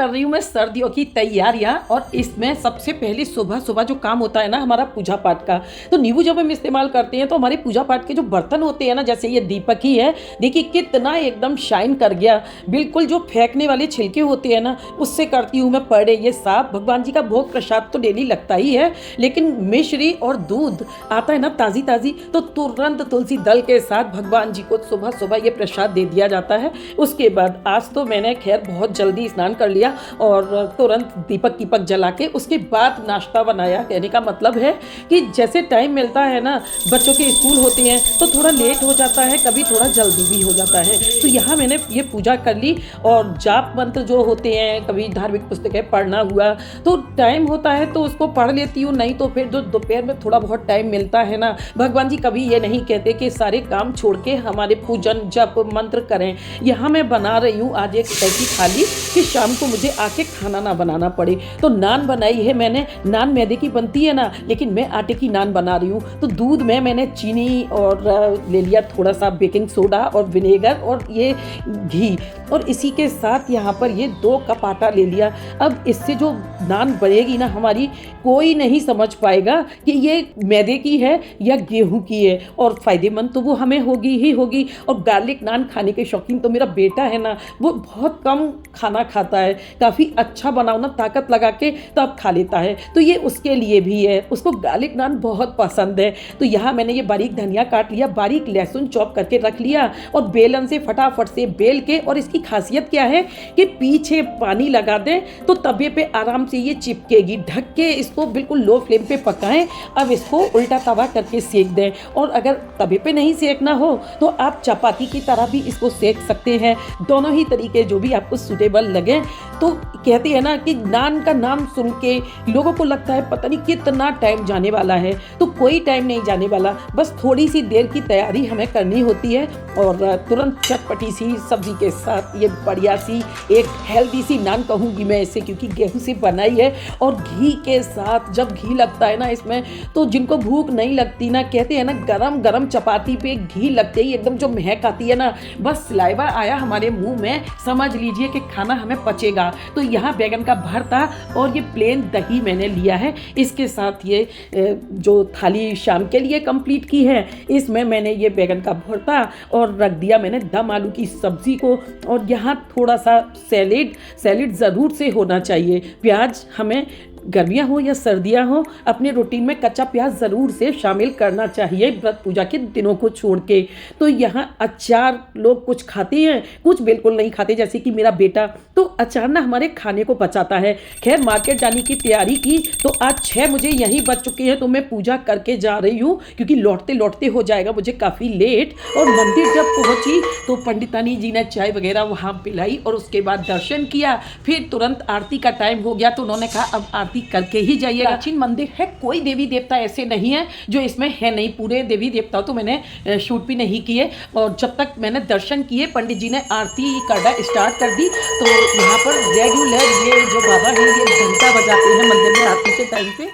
कर रही हूँ मैं सर्दियों की तैयारियाँ। और इसमें सबसे पहले सुबह सुबह जो काम होता है ना हमारा पूजा पाठ का, तो नींबू जब हम इस्तेमाल करते हैं तो हमारे पूजा पाठ के जो बर्तन होते हैं ना, जैसे ये दीपक ही है, देखिए कितना एकदम शाइन कर गया। बिल्कुल जो फेंकने वाले छिलके होते हैं ना, उससे करती हूँ मैं पड़े ये साफ। भगवान जी का भोग प्रसाद तो डेली लगता ही है, लेकिन मिश्री और दूध आता है ना ताज़ी ताज़ी, तो तुरंत तुलसी दल के साथ भगवान जी को सुबह सुबह ये प्रसाद दे दिया जाता है। उसके बाद आज तो मैंने खैर बहुत जल्दी स्नान कर लिया और तुरंत दीपक जला के उसके बाद नाश्ता बनाया। कहने का मतलब है कि जैसे टाइम मिलता है ना, बच्चों के स्कूल होते हैं तो थोड़ा लेट हो जाता है, कभी थोड़ा जल्दी भी हो जाता है। तो यहाँ मैंने ये पूजा कर ली और जाप मंत्र जो होते हैं, कभी धार्मिक पुस्तकें पढ़ना हुआ तो टाइम होता है तो उसको पढ़ लेती हूँ, नहीं तो फिर जो दोपहर में थोड़ा बहुत टाइम मिलता है ना, भगवान जी कभी ये नहीं कहते कि सारे काम छोड़ के हमारे पूजन जप मंत्र करें। यहाँ मैं बना रही हूँ आज एक ऐसी थाली कि शाम को मुझे आके खाना ना बनाना पड़े। तो नान बनाई है मैंने, नान मैदे की बनती है ना, लेकिन मैं आटे की नान बना रही हूँ। तो दूध में मैंने चीनी और ले लिया थोड़ा सा बेकिंग सोडा और विनेगर और ये घी, और इसी के साथ यहाँ पर ये 2 कप आटा ले लिया। अब इससे जो नान बनेगी ना हमारी, कोई नहीं समझ पाएगा कि ये मैदे की है या गेहूं की है, और फ़ायदेमंद तो वो हमें होगी ही होगी। और गार्लिक नान खाने के शौकीन तो मेरा बेटा है ना, वो बहुत कम खाना खाता है, काफ़ी अच्छा बनाओ ना ताकत लगा के तब खा लेता है, तो ये उसके लिए भी है, उसको गार्लिक नान बहुत पसंद है। तो यहाँ मैंने ये बारीक धनिया काट लिया, बारीक लहसुन चॉप करके रख लिया और बेलन से फटाफट से बेल के, और इसकी खासियत क्या है कि पीछे पानी लगा दें तो तवे पे आराम से ये चिपकेगी। ढक के इसको बिल्कुल लो फ्लेम पे पकाएं। अब इसको उल्टा तवा करके सेक दें, और अगर तवे पे नहीं सेकना हो तो आप चपाती की तरह भी इसको सेक सकते हैं। दोनों ही तरीके जो भी आपको सूटेबल लगे। तो कहते हैं ना कि नान का नाम सुन के लोगों को लगता है पता नहीं कितना टाइम जाने वाला है, तो कोई टाइम नहीं जाने वाला, बस थोड़ी सी देर की तैयारी हमें करनी होती है और तुरंत चटपटी सी सब्जी के साथ ये बढ़िया सी एक हेल्दी सी नान कहूँगी मैं इसे, क्योंकि गेहूं से बनाई है। और घी के साथ जब घी लगता है ना इसमें, तो जिनको भूख नहीं लगती ना, कहते हैं ना गरम गरम चपाती पे घी लगते ही एकदम जो महक आती है ना, बस सलाइवा आया हमारे मुंह में, समझ लीजिए कि खाना हमें पचेगा। तो यहाँ बैगन का भरता और ये प्लेन दही मैंने लिया है, इसके साथ ये जो थाली शाम के लिए कंप्लीट की है, इसमें मैंने ये बैगन का भरता और रख दिया मैंने दम आलू की सब्जी को। और यहाँ थोड़ा सा सैलेड ज़रूर से होना चाहिए। प्याज हमें गर्मियाँ हो या सर्दियाँ हो, अपने रूटीन में कच्चा प्याज ज़रूर से शामिल करना चाहिए व्रत पूजा के दिनों को छोड़ के। तो यहाँ अचार लोग कुछ खाते हैं, कुछ बिल्कुल नहीं खाते, जैसे कि मेरा बेटा। तो अचार ना हमारे खाने को बचाता है। खैर मार्केट जाने की तैयारी की तो आज 6 मुझे यहीं बज चुके हैं, तो मैं पूजा करके जा रही हूँ क्योंकि लौटते लौटते हो जाएगा मुझे काफ़ी लेट। और मंदिर जब पहुँची तो पंडितानी जी ने चाय वगैरह वहाँ पिलाई और उसके बाद दर्शन किया। फिर तुरंत आरती का टाइम हो गया, तो उन्होंने कहा अब आरती करके ही जाइए। प्राचीन मंदिर है, कोई देवी देवता ऐसे नहीं है जो इसमें है नहीं। पूरे देवी देवता तो मैंने शूट भी नहीं किए, और जब तक मैंने दर्शन किए पंडित जी ने आरती करना स्टार्ट कर दी। तो यहाँ पर रेगुलर ये जो बाबा है ये घंटा बजाते हैं मंदिर में आरती के टाइम पे।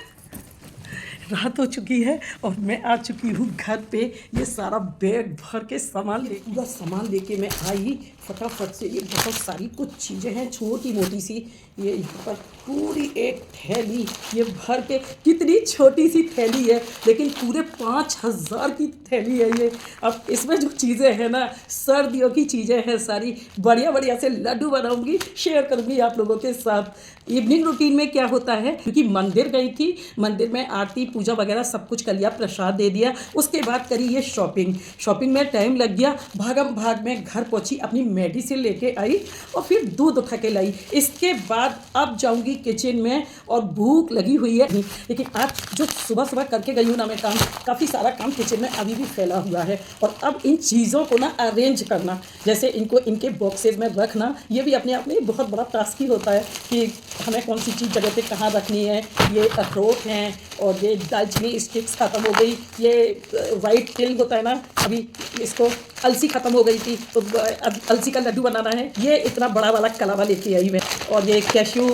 रात हो चुकी है और मैं आ चुकी हूँ घर पे। ये सारा बैग भर के पूरा सामान लेके मैं आई फटाफट से। ये बहुत सारी कुछ चीज़ें हैं छोटी मोटी सी, ये यहाँ पर पूरी एक थैली ये भर के, कितनी छोटी सी थैली है लेकिन पूरे 5000 की थैली है ये। अब इसमें जो चीज़ें हैं ना, सर्दियों की चीज़ें हैं सारी। बढ़िया बढ़िया से लड्डू बनाऊंगी, शेयर करूंगी आप लोगों के साथ। इवनिंग रूटीन में क्या होता है, क्योंकि मंदिर गई थी, मंदिर में आरती पूजा वगैरह सब कुछ कर लिया, प्रसाद दे दिया, उसके बाद करी ये शॉपिंग में टाइम लग गया। भागम भाग में घर पहुंची, अपनी मेडिसिन लेके आई और फिर दूध उठा के लाई। इसके बाद अब जाऊंगी किचन में और भूख लगी हुई है। लेकिन आज जो सुबह सुबह करके गई हूँ ना मैं काम, काफ़ी सारा काम किचन में अभी भी फैला हुआ है। और अब इन चीज़ों को ना अरेंज करना, जैसे इनको इनके बॉक्सेस में रखना, ये भी अपने आप में बहुत बड़ा टास्क ही होता है कि हमें कौन सी चीज़ जगह पे कहाँ रखनी है। ये अखरोट हैं और ये दालचीनी स्टिक्स ख़त्म हो गई, ये वाइट तिल होता है ना, अभी इसको अलसी ख़त्म हो गई थी तो अब अलसी का लड्डू बनाना है। ये इतना बड़ा वाला कलावा लेके आई मैं, और ये कैश्यू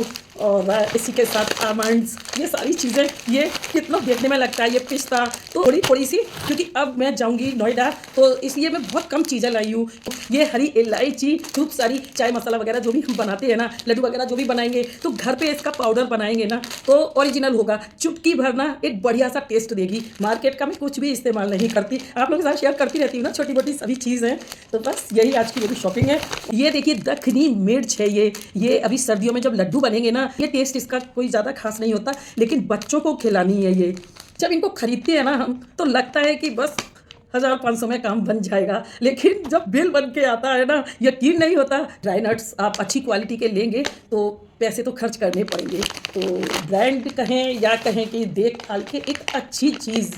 और इसी के साथ आमंड्स, ये सारी चीज़ें, ये कितना देखने में लगता है ये पिस्ता, तो थोड़ी थोड़ी सी, क्योंकि अब मैं जाऊंगी नोएडा तो इसलिए मैं बहुत कम चीज़ें लाई हूँ। ये हरी इलायची, खूब सारी चाय मसाला वगैरह जो भी हम बनाते हैं ना, लड्डू वगैरह जो भी बनाएंगे तो घर पे इसका पाउडर बनाएंगे ना तो ओरिजिनल होगा, चुटकी भर ना एक बढ़िया सा टेस्ट देगी। मार्केट का मैं कुछ भी इस्तेमाल नहीं करती, आप लोगों के साथ शेयर करती रहती हूँ ना छोटी मोटी सभी चीज़ें। तो बस यही आज की मेरी शॉपिंग है। ये देखिए दखनी मिर्च है, ये अभी सर्दियों में जब लड्डू बनेंगे ना, ये टेस्ट इसका कोई ज़्यादा खास नहीं होता, लेकिन बच्चों को खिलानी है ये। जब इनको खरीदते हैं ना हम तो लगता है कि बस 1500 में काम बन जाएगा, लेकिन जब बिल बन के आता है ना यकीन नहीं होता। ड्राई नट्स आप अच्छी क्वालिटी के लेंगे तो पैसे तो खर्च करने पड़ेंगे, तो ब्रांड कहें या कहें कि देख भाल के एक अच्छी चीज़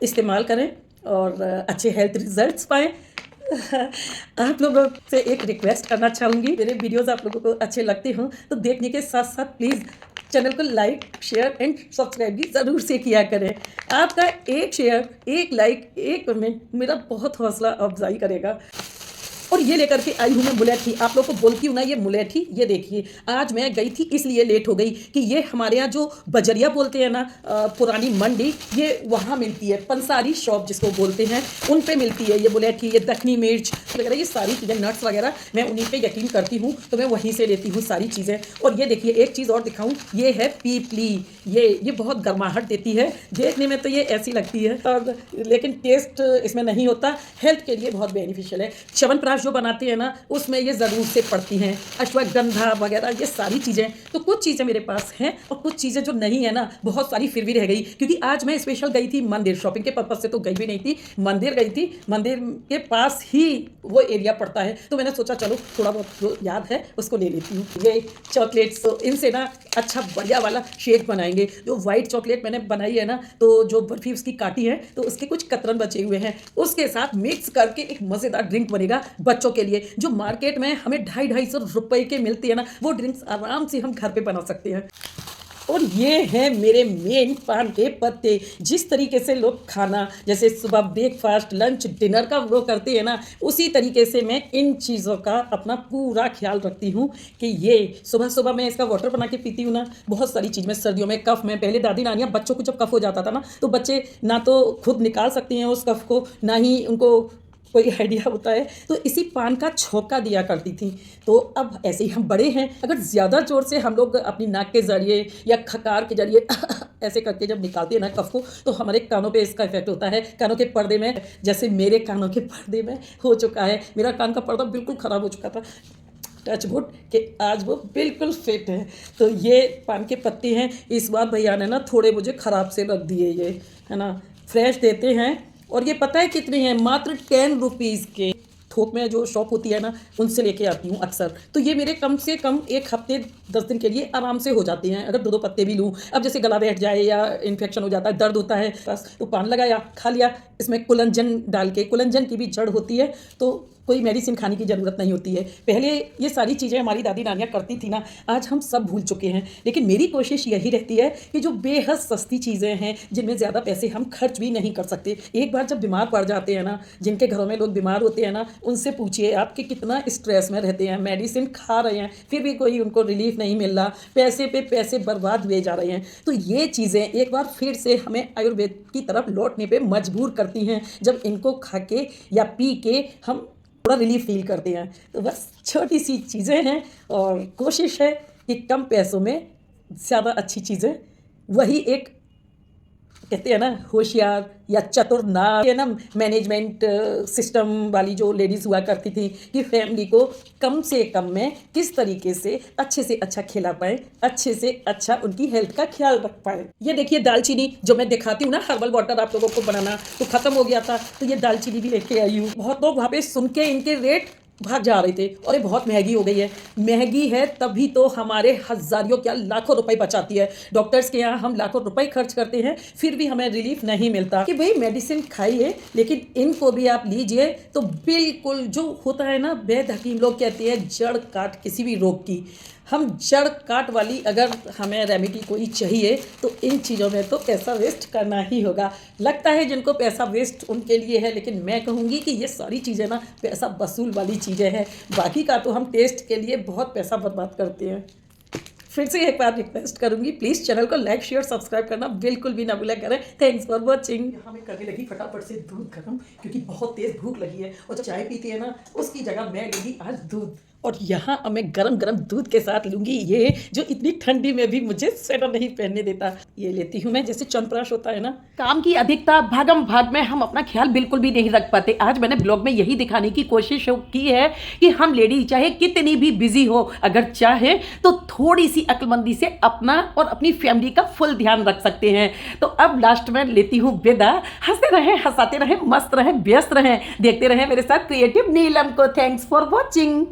इस्तेमाल करें और अच्छे हेल्थ रिजल्ट्स पाएँ। आप लोगों से एक रिक्वेस्ट करना चाहूँगी, मेरे वीडियोज़ आप लोगों को अच्छे लगते हों तो देखने के साथ साथ प्लीज़ चैनल को लाइक शेयर एंड सब्सक्राइब भी ज़रूर से किया करें। आपका एक शेयर, एक लाइक, एक कमेंट मेरा बहुत हौसला अफजाई करेगा। और ये लेकर के आई हूँ मैं मुलेठी, आप लोग को बोलती हूँ ना ये मुलेठी, ये देखिए आज मैं गई थी इसलिए लेट हो गई कि ये हमारे यहाँ जो बजरिया बोलते हैं ना, पुरानी मंडी, ये वहाँ मिलती है, पंसारी शॉप जिसको बोलते हैं उन पे मिलती है ये मुलेठी, ये दखनी मिर्च वगैरह, ये सारी चीज़ें, नट्स वगैरह मैं उन्हीं पे यकीन करती हूँ तो मैं वहीं से लेती हूँ सारी चीज़ें। और ये देखिए एक चीज़ और दिखाऊँ, ये है पीपली, ये बहुत गर्माहट देती है, देखने में तो ये ऐसी लगती है और लेकिन टेस्ट इसमें नहीं होता, हेल्थ के लिए बहुत बेनिफिशियल है। च्यवनप्राश जो बनाते हैं ना उसमें ये ज़रूर से पड़ती हैं, अश्वगंधा वगैरह ये सारी चीज़ें। तो कुछ चीज़ें मेरे पास हैं और कुछ चीज़ें जो नहीं है ना, बहुत सारी फिर भी रह गई, क्योंकि आज मैं स्पेशल गई थी मंदिर, शॉपिंग के पर्पज़ से तो गई भी नहीं थी, मंदिर गई थी, मंदिर के पास ही वो एरिया पड़ता है तो मैंने सोचा चलो थोड़ा बहुत जो याद है उसको ले लेती हूँ। ये चॉकलेट्स, इनसे ना अच्छा बढ़िया वाला शेक बनाएंगे। जो वाइट चॉकलेट मैंने बनाई है ना, तो जो बर्फ़ी उसकी काटी है तो उसके कुछ कतरन बचे हुए हैं, उसके साथ मिक्स करके एक मज़ेदार ड्रिंक बनेगा बच्चों के लिए। जो मार्केट में हमें 250-250 रुपए के मिलती है ना, वो ड्रिंक्स आराम से हम घर पे बना सकते हैं। और ये हैं मेरे मेन पान के पत्ते। जिस तरीके से लोग खाना जैसे सुबह ब्रेकफास्ट लंच डिनर का वो करते हैं ना, उसी तरीके से मैं इन चीज़ों का अपना पूरा ख्याल रखती हूँ कि ये सुबह सुबह मैं इसका वाटर बना के पीती हूँ ना। बहुत सारी चीज़ में सर्दियों में कफ़ में, पहले दादी नानियाँ बच्चों को जब कफ़ हो जाता था ना तो बच्चे ना तो खुद निकाल सकती हैं उस कफ़ को, ना ही उनको कोई आइडिया होता है, तो इसी पान का छौंका दिया करती थी। तो अब ऐसे ही हम बड़े हैं, अगर ज़्यादा ज़ोर से हम लोग अपनी नाक के ज़रिए या खकार के ज़रिए ऐसे करके जब निकालते हैं ना कफ को, तो हमारे कानों पे इसका इफेक्ट होता है, कानों के पर्दे में, जैसे मेरे कानों के पर्दे में हो चुका है। मेरा कान का पर्दा बिल्कुल ख़राब हो चुका था, टच वुड कि आज वो बिल्कुल फिट है। तो ये पान के पत्ते हैं, इस बार भैया ने ना थोड़े मुझे ख़राब से रख दिए, ये है ना, फ्रेश देते हैं। और ये पता है कितने हैं, मात्र 10 रुपीज़ के। थोक में जो शॉप होती है ना उनसे लेके आती हूँ अक्सर, तो ये मेरे कम से कम एक हफ्ते 10 दिन के लिए आराम से हो जाते हैं, अगर 2-2 पत्ते भी लूँ। अब जैसे गला बैठ जाए या इन्फेक्शन हो जाता है, दर्द होता है, बस तो पान लगाया, खा लिया। इसमें कुलंजन डाल के, कुलंजन की भी जड़ होती है तो कोई मेडिसिन खाने की ज़रूरत नहीं होती है। पहले ये सारी चीज़ें हमारी दादी नानियाँ करती थी ना, आज हम सब भूल चुके हैं। लेकिन मेरी कोशिश यही रहती है कि जो बेहद सस्ती चीज़ें हैं, जिनमें ज़्यादा पैसे हम खर्च भी नहीं कर सकते, एक बार जब बीमार पड़ जाते हैं ना, जिनके घरों में लोग बीमार होते हैं ना, उनसे पूछिए आपके कितना स्ट्रेस में रहते हैं, मेडिसिन खा रहे हैं फिर भी कोई उनको रिलीफ नहीं मिल रहा, पैसे पे पैसे बर्बाद हुए जा रहे हैं। तो ये चीज़ें एक बार फिर से हमें आयुर्वेद की तरफ लौटने पर मजबूर करती हैं, जब इनको खा के या पी के हम थोड़ा रिलीफ फील करते हैं। तो बस छोटी सी चीज़ें हैं और कोशिश है कि कम पैसों में ज़्यादा अच्छी चीज़ें, वही एक कहते हैं ना होशियार या चतुर ना है ना, मैनेजमेंट सिस्टम वाली जो लेडीज़ हुआ करती थी कि फैमिली को कम से कम में किस तरीके से अच्छा खिला पाए, अच्छे से अच्छा उनकी हेल्थ का ख्याल रख पाए। ये देखिए दालचीनी जो मैं दिखाती हूँ ना, हर्बल वाटर आप लोगों को बनाना तो ख़त्म हो गया था, तो ये दालचीनी भी लेके आई हूँ। बहुत लोग वहाँ पे सुन के इनके रेट भाग जा रहे थे और ये बहुत महंगी हो गई है। महंगी है तभी तो हमारे हज़ारों क्या लाखों रुपए बचाती है। डॉक्टर्स के यहाँ हम लाखों रुपए खर्च करते हैं फिर भी हमें रिलीफ नहीं मिलता कि भाई मेडिसिन खाइए, लेकिन इनको भी आप लीजिए तो बिल्कुल जो होता है ना, वैद्य हकीम लोग कहते हैं जड़ काट किसी भी रोग की। हम जड़ काट वाली अगर हमें रेमेडी कोई चाहिए तो इन चीज़ों में तो पैसा वेस्ट करना ही होगा। लगता है जिनको पैसा वेस्ट उनके लिए है, लेकिन मैं कहूँगी कि ये सारी चीज़ें ना पैसा वसूल वाली चीज़ें हैं। बाकी का तो हम टेस्ट के लिए बहुत पैसा बर्बाद करते हैं। फिर से एक बार रिक्वेस्ट करूंगी, प्लीज़ चैनल को लाइक शेयर सब्सक्राइब करना बिल्कुल भी ना भूला करें। Thanks for watching. यहाँ मैं करने लगी फटाफट से दूध गर्म, क्योंकि बहुत तेज़ भूख लगी है और जब चाय पीती है ना उसकी जगह मैं लूँगी आज दूध। और यहाँ मैं गरम गरम दूध के साथ लूँगी ये जो इतनी ठंडी में भी मुझे स्वेटर नहीं पहनने देता। ये लेती हूँ मैं, जैसे च्यवनप्राश होता है ना। काम की अधिकता भागम भाग में हम अपना ख्याल बिल्कुल भी नहीं रख पाते। आज मैंने ब्लॉग में यही दिखाने की कोशिश की है कि हम लेडी चाहे कितनी भी बिजी हो, अगर चाहे तो थोड़ी सी अक्लमंदी से अपना और अपनी फैमिली का फुल ध्यान रख सकते हैं। तो अब लास्ट में लेती हूँ विदा। हंसते रहें, हंसाते रहें, मस्त रहें, व्यस्त रहें, देखते रहें मेरे साथ क्रिएटिव नीलम को। Thanks for watching.